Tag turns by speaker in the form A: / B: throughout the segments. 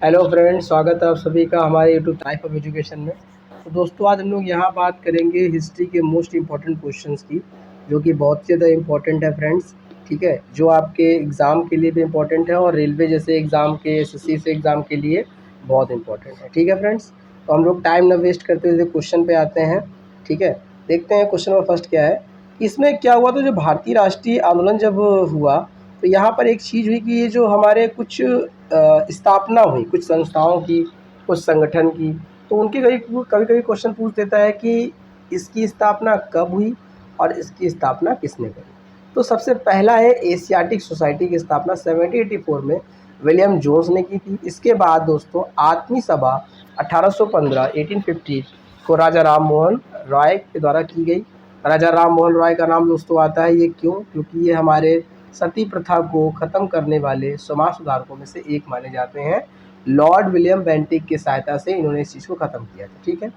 A: Hello friends, स्वागत है आप सभी का हमारे यूट्यूब लाइफ ऑफ एजुकेशन में। तो दोस्तों, आज हम लोग यहाँ बात करेंगे हिस्ट्री के मोस्ट इम्पॉर्टेंट क्वेश्चंस की, जो कि बहुत ही ज़्यादा इम्पॉर्टेंट है फ्रेंड्स। ठीक है, जो आपके एग्ज़ाम के लिए भी इम्पॉर्टेंट है और रेलवे जैसे एग्ज़ाम के, एसएससी से एग्ज़ाम के लिए बहुत इम्पॉर्टेंट है। ठीक है फ्रेंड्स, तो हम लोग टाइम ना वेस्ट करते हुए क्वेश्चन पे आते हैं। ठीक है, देखते हैं क्वेश्चन नंबर फर्स्ट क्या है। इसमें क्या हुआ था, जो भारतीय राष्ट्रीय आंदोलन जब हुआ तो यहाँ पर एक चीज़ हुई कि ये जो हमारे कुछ स्थापना हुई कुछ संस्थाओं की, कुछ संगठन की, तो उनके कभी कभी क्वेश्चन पूछ देता है कि इसकी स्थापना कब हुई और इसकी स्थापना किसने करी। तो सबसे पहला है एशियाटिक सोसाइटी की स्थापना 1784 में विलियम जोन्स ने की थी। इसके बाद दोस्तों आत्मी सभा 1815 को राजा राम मोहन राय के द्वारा की गई। राजा राम मोहन राय का नाम दोस्तों आता है ये क्यों? क्योंकि ये हमारे सती प्रथा को ख़त्म करने वाले समाज सुधारकों में से एक माने जाते हैं। लॉर्ड विलियम बेंटिक की सहायता से इन्होंने इस चीज़ को ख़त्म किया था। ठीक है,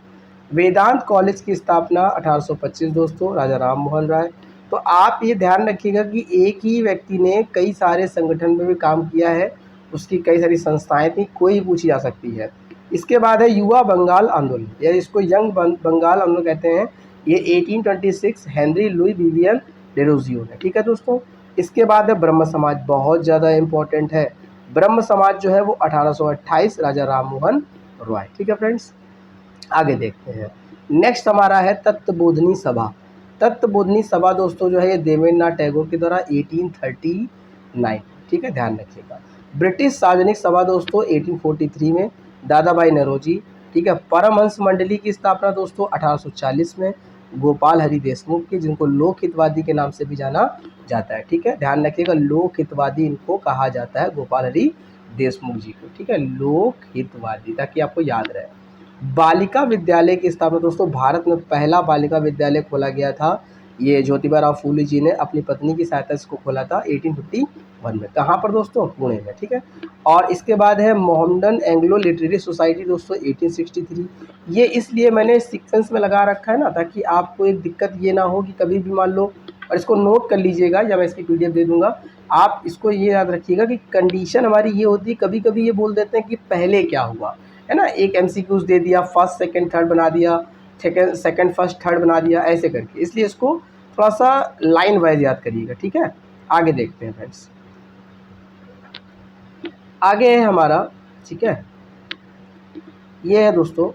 A: वेदांत कॉलेज की स्थापना 1825 दोस्तों राजा राम मोहन राय। तो आप ये ध्यान रखिएगा कि एक ही व्यक्ति ने कई सारे संगठन में भी काम किया है, उसकी कई सारी संस्थाएं थी, कोई पूछी जा सकती है। इसके बाद है युवा बंगाल आंदोलन, या इसको यंग बंगाल आंदोलन कहते हैं। ये 1826 हेनरी लुई विवियन डेरोजियो ने। ठीक है दोस्तों, इसके बाद है ब्रह्म समाज, बहुत ज़्यादा इम्पोर्टेंट है। ब्रह्म समाज जो है वो 1828 राजा राम मोहन रॉय। ठीक है फ्रेंड्स, आगे देखते हैं। नेक्स्ट हमारा है तत्वबोधिनी सभा। तत्वबोधिनी सभा दोस्तों जो है ये देवेंद्रनाथ टैगोर के द्वारा 1839। ठीक है, ध्यान रखिएगा। ब्रिटिश सार्वजनिक सभा दोस्तों 1843 में दादा भाई नौरोजी। ठीक है, परमहंस मंडली की स्थापना दोस्तों 1840 में गोपाल हरि देशमुख की, जिनको लोक हितवादी के नाम से भी जाना जाता है। ठीक है, ध्यान रखिएगा, लोक हितवादी इनको कहा जाता है, गोपाल हरि देशमुख जी को। ठीक है, लोक हितवादी, ताकि आपको याद रहे। बालिका विद्यालय की स्थापना दोस्तों, भारत में पहला बालिका विद्यालय खोला गया था, ये ज्योतिबा राव फूले जी ने अपनी पत्नी की सहायता से इसको खोला था 1851 में। कहाँ पर दोस्तों? पुणे में। ठीक है, और इसके बाद है मोहम्मडन एंग्लो लिटरेरी सोसाइटी दोस्तों 1863। ये इसलिए मैंने सीक्वेंस में लगा रखा है ना, ताकि आपको एक दिक्कत ये ना हो कि कभी भी मान लो, और इसको नोट कर लीजिएगा या मैं इसकी पीडीएफ दे दूंगा। आप इसको ये याद रखिएगा कि कंडीशन हमारी ये होती है, कभी कभी ये बोल देते हैं कि पहले क्या हुआ, है ना, एक एमसीक्यूज दे दिया, फर्स्ट सेकंड थर्ड बना दिया, सेकंड फर्स्ट थर्ड बना दिया, ऐसे करके, इसलिए इसको थोड़ा सा लाइन वाइज याद करिएगा। ठीक है, आगे देखते हैं फ्रेंड्स। आगे है हमारा, ठीक है, ये है दोस्तों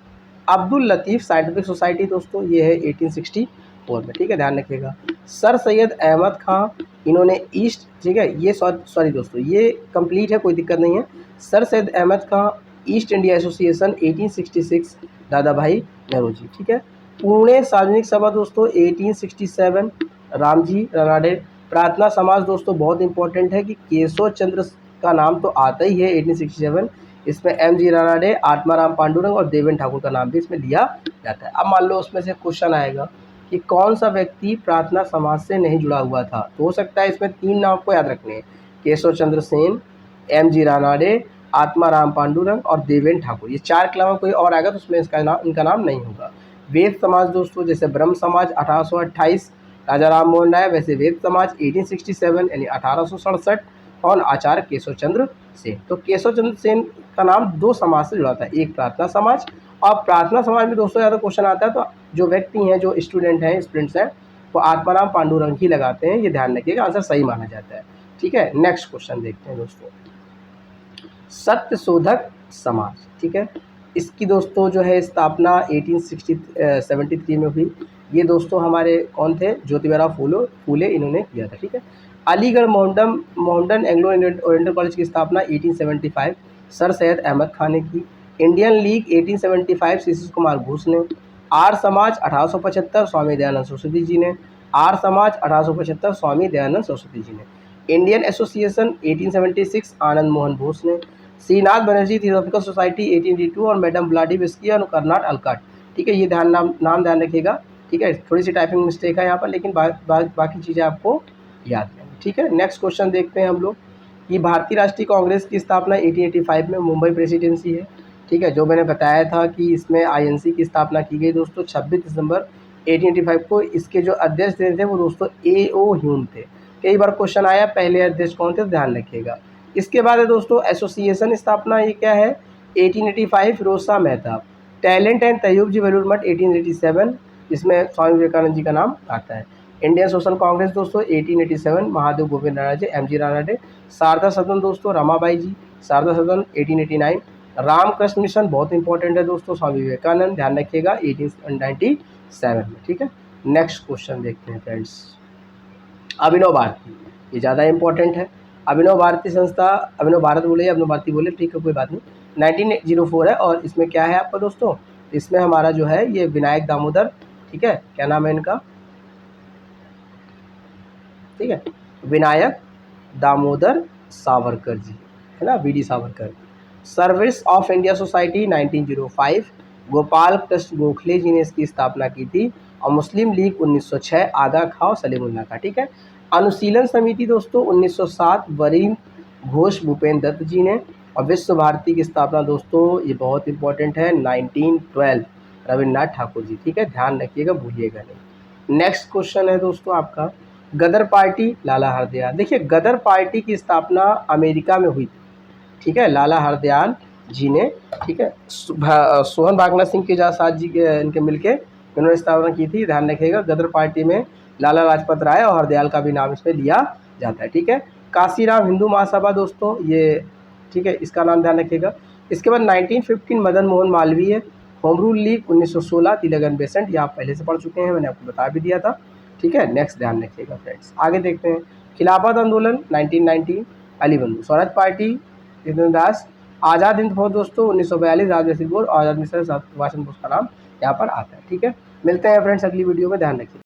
A: अब्दुल लतीफ़ साइंटिफिक सोसाइटी दोस्तों, ये है 1864 में। ठीक है, ध्यान रखिएगा। सर सैयद अहमद खां, इन्होंने ईस्ट, ठीक है, ये सॉरी दोस्तों, ये कंप्लीट है, कोई दिक्कत नहीं है। सर सैयद अहमद खां ईस्ट इंडिया एसोसिएशन 1866 दादा भाई नौरोजी। ठीक है, पुणे सार्वजनिक सभा दोस्तों 1867 रामजी रानाडे। प्रार्थना समाज दोस्तों बहुत इंपॉर्टेंट है कि केशव चंद्र का नाम तो आता ही है 1867, इसमें एम जी रानाडे, आत्माराम पांडुरंग और देवेंद्र ठाकुर का नाम भी इसमें लिया जाता है। अब मान लो उसमें से क्वेश्चन आएगा कि कौन सा व्यक्ति प्रार्थना समाज से नहीं जुड़ा हुआ था, तो हो सकता है इसमें तीन नाम को याद रखने हैं, केशव चंद्र सेन, एम जी रानाडे, आत्माराम पांडुरंग और देवेंद्र ठाकुर। ये चार के अलावा कोई और आएगा तो उसमें इनका नाम नहीं होगा। वेद समाज दोस्तों, जैसे ब्रह्म समाज 1828 राजा राम मोहन राय, वैसे वेद समाज 1867 यानी 1867 और आचार्य केशव चंद्र सेन। तो केशव चंद्र सेन का नाम दो समाज से जुड़ा था, एक प्रार्थना समाज, और प्रार्थना समाज में दोस्तों ज़्यादा क्वेश्चन आता है तो जो व्यक्ति हैं, जो स्टूडेंट हैं, स्टूडेंट्स हैं, वो आत्माराम पांडुरंग ही लगाते हैं, ये ध्यान रखिएगा, आंसर सही माना जाता है। ठीक है, नेक्स्ट क्वेश्चन देखते हैं दोस्तों, सत्यशोधक समाज। ठीक है, इसकी दोस्तों जो है स्थापना 1873 में हुई। ये दोस्तों हमारे कौन थे? ज्योतिबा राव फूले इन्होंने किया था। ठीक है, Aligarh Mohammedan Anglo oriental college की स्थापना 1875 सर सैयद अहमद खान ने की। इंडियन लीग 1875 सी कुमार घोष ने। आर्य समाज 1875 स्वामी दयानंद सरस्वती जी ने। आर्य समाज 1875 स्वामी दयानंद सरस्वती जी ने। इंडियन एसोसिएशन 1876 आनंद मोहन बोस ने। श्रीनाथ बनर्जी थियोसॉफिकल सोसाइटी 1882 और मैडम व्लादिमिर्स्की और कर्नाट अलकाट। ठीक है, ये नाम ध्यान रखिएगा। ठीक है, थोड़ी सी टाइपिंग मिस्टेक है यहाँ पर, लेकिन बाकी चीज़ें आपको याद रहेंगी। ठीक है, नेक्स्ट क्वेश्चन देखते हैं हम लोग कि भारतीय राष्ट्रीय कांग्रेस की स्थापना 1885 में मुंबई प्रेसिडेंसी है। ठीक है, जो मैंने बताया था कि इसमें आईएनसी की स्थापना की गई दोस्तों 26 दिसंबर 1885 को। इसके जो अध्यक्ष थे वो दोस्तों A.O. ह्यूम थे। कई बार क्वेश्चन आया पहले अध्यक्ष कौन थे, तो ध्यान रखिएगा। इसके बाद है दोस्तों एसोसिएशन स्थापना, ये क्या है? 1885 फिरोज मेहताब। टैलेंट एंड तैयूब जी बेलूर मठ 1887, इसमें स्वामी विवेकानंद जी का नाम आता है। इंडियन सोशल कांग्रेस दोस्तों 1887 महादेव गोविंद राणा जी, एम जी रानडे। शारदा सदन दोस्तों रमाबाई जी, शारदा सदन 1889। रामकृष्ण मिशन बहुत इंपॉर्टेंट है दोस्तों, स्वामी विवेकानंद, ध्यान रखिएगा 1897 में, ठीक है। नेक्स्ट क्वेश्चन देखते हैं फ्रेंड्स। अभिनव भारती, ये ज़्यादा इंपॉर्टेंट है। अभिनव भारती संस्था, अभिनव भारत बोले या अभिनव भारती बोले, ठीक है कोई बात नहीं, 1904 है। और इसमें क्या है आपका दोस्तों, इसमें हमारा जो है ये विनायक दामोदर, ठीक है, क्या नाम है इनका, ठीक है, विनायक दामोदर सावरकर जी, है ना, VD Savarkar. Service of India society 1905, Gopal Krishna Gokhale ji ने इसकी स्थापना की थी। और मुस्लिम लीग 1906, आगा खां सलीमुल्लाह का, ठीक है। अनुशीलन समिति दोस्तों 1907, वरीन घोष भूपेंद्र दत्त जी ने। और विश्व भारती की स्थापना दोस्तों ये बहुत इंपॉर्टेंट है 1912, रविन्द्रनाथ ठाकुर जी, ठीक है, ध्यान रखिएगा, भूलिएगा नहीं। नेक्स्ट क्वेश्चन है दोस्तों आपका, गदर पार्टी लाला हरदयाल। देखिए गदर पार्टी की स्थापना अमेरिका में हुई थी, ठीक है, लाला हरदयाल जी ने, ठीक है, सोहन भागना सिंह के साथ जी के इनके मिलके इन्होंने स्थापना की थी, ध्यान रखिएगा। गदर पार्टी में लाला लाजपत राय और हरदयाल का भी नाम इसमें लिया जाता है, ठीक है। काशीराम हिंदू महासभा दोस्तों ये, ठीक है, इसका नाम ध्यान रखिएगा। इसके बाद 1915 Madan Mohan Malviya. Home rule league 1916 तिलकन बेसेंट, ये आप पहले से पढ़ चुके हैं, मैंने आपको बता भी दिया था, ठीक है। नेक्स्ट ध्यान रखिएगा फ्रेंड्स, आगे देखते हैं। खिलाफत आंदोलन 1919, अली बंधु। स्वराज पार्टी जितेंद्र दास। आज़ाद हिंद फौज दोस्तों 1942, राजा सिंह बोस और आज़ाद मिसाइल सुभाष चंद्र बोस का नाम यहाँ पर आता है, ठीक है। मिलते हैं फ्रेंड्स अगली वीडियो में, ध्यान रखिए।